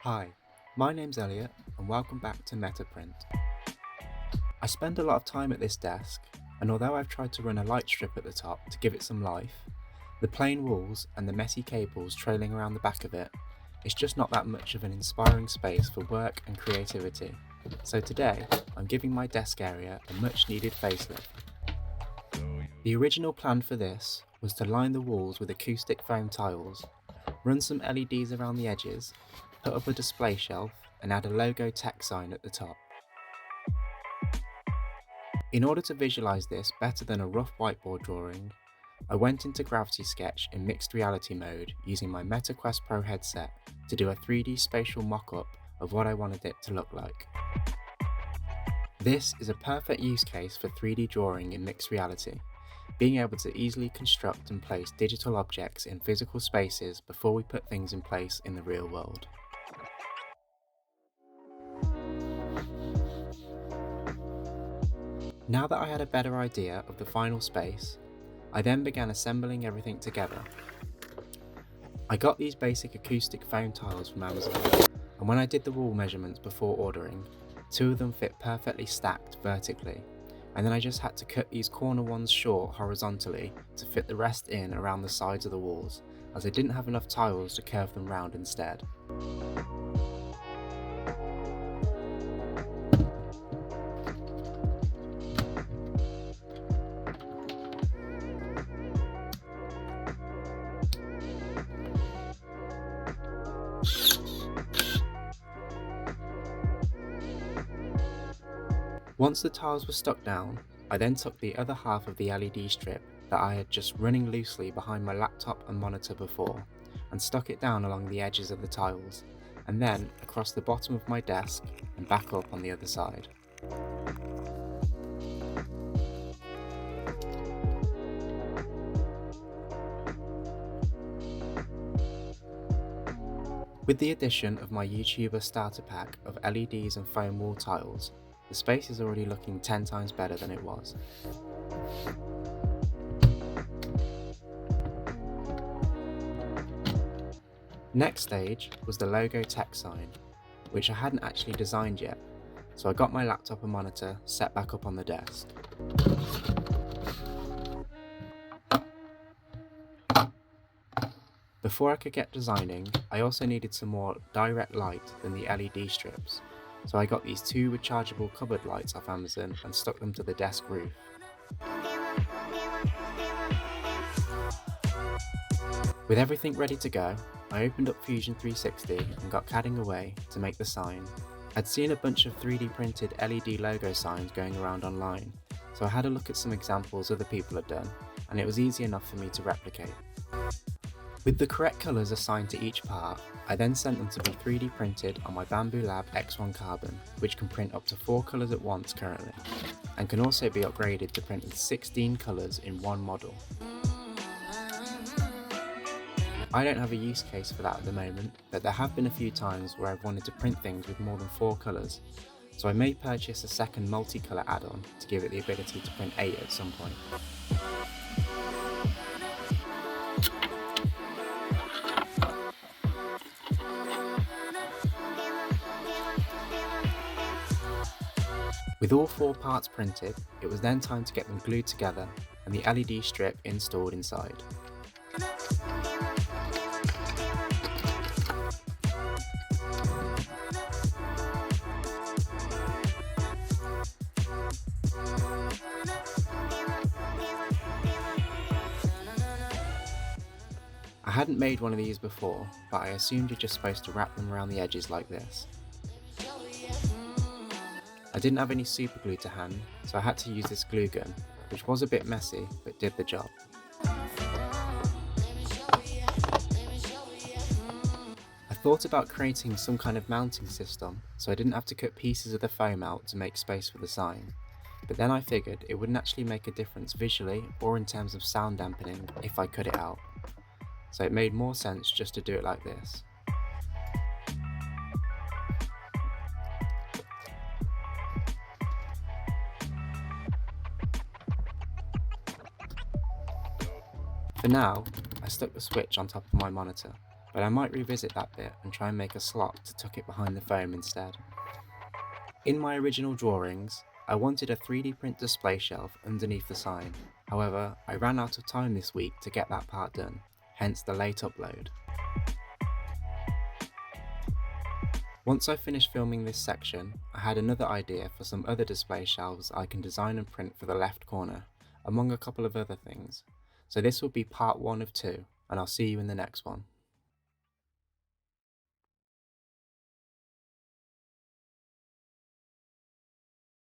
Hi, my name's Elliot and welcome back to MetaPrint. I spend a lot of time at this desk, and although I've tried to run a light strip at the top to give it some life, the plain walls and the messy cables trailing around the back of it, it's just not that much of an inspiring space for work and creativity. So today, I'm giving my desk area a much needed facelift. The original plan for this was to line the walls with acoustic foam tiles, run some LEDs around the edges, put up a display shelf, and add a logo text sign at the top. In order to visualize this better than a rough whiteboard drawing, I went into Gravity Sketch in mixed reality mode using my MetaQuest Pro headset to do a 3D spatial mock-up of what I wanted it to look like. This is a perfect use case for 3D drawing in mixed reality, being able to easily construct and place digital objects in physical spaces before we put things in place in the real world. Now that I had a better idea of the final space, I then began assembling everything together. I got these basic acoustic foam tiles from Amazon, and when I did the wall measurements before ordering, 2 of them fit perfectly stacked vertically, and then I just had to cut these corner ones short horizontally to fit the rest in around the sides of the walls, as I didn't have enough tiles to curve them round instead. Once the tiles were stuck down, I then took the other half of the LED strip that I had just running loosely behind my laptop and monitor before, and stuck it down along the edges of the tiles, and then across the bottom of my desk and back up on the other side. With the addition of my YouTuber starter pack of LEDs and foam wall tiles, the space is already looking 10 times better than it was. Next stage was the logo text sign, which I hadn't actually designed yet, so I got my laptop and monitor set back up on the desk. Before I could get designing, I also needed some more direct light than the LED strips, so I got these 2 rechargeable cupboard lights off Amazon and stuck them to the desk roof. With everything ready to go, I opened up Fusion 360 and got CADing away to make the sign. I'd seen a bunch of 3D printed LED logo signs going around online, so I had a look at some examples other people had done, and it was easy enough for me to replicate. With the correct colours assigned to each part, I then sent them to be 3D printed on my Bamboo Lab X1 Carbon, which can print up to 4 colours at once currently, and can also be upgraded to print with 16 colours in one model. I don't have a use case for that at the moment, but there have been a few times where I've wanted to print things with more than 4 colours, so I may purchase a second multicolour add-on to give it the ability to print 8 at some point. With all 4 parts printed, it was then time to get them glued together and the LED strip installed inside. I hadn't made one of these before, but I assumed you're just supposed to wrap them around the edges like this. I didn't have any super glue to hand, so I had to use this glue gun, which was a bit messy, but did the job. I thought about creating some kind of mounting system, so I didn't have to cut pieces of the foam out to make space for the sign, but then I figured it wouldn't actually make a difference visually or in terms of sound dampening if I cut it out, so it made more sense just to do it like this. For now, I stuck the switch on top of my monitor, but I might revisit that bit and try and make a slot to tuck it behind the foam instead. In my original drawings, I wanted a 3D print display shelf underneath the sign. However, I ran out of time this week to get that part done, hence the late upload. Once I finished filming this section, I had another idea for some other display shelves I can design and print for the left corner, among a couple of other things. So this will be part 1 of 2, and I'll see you in the next one.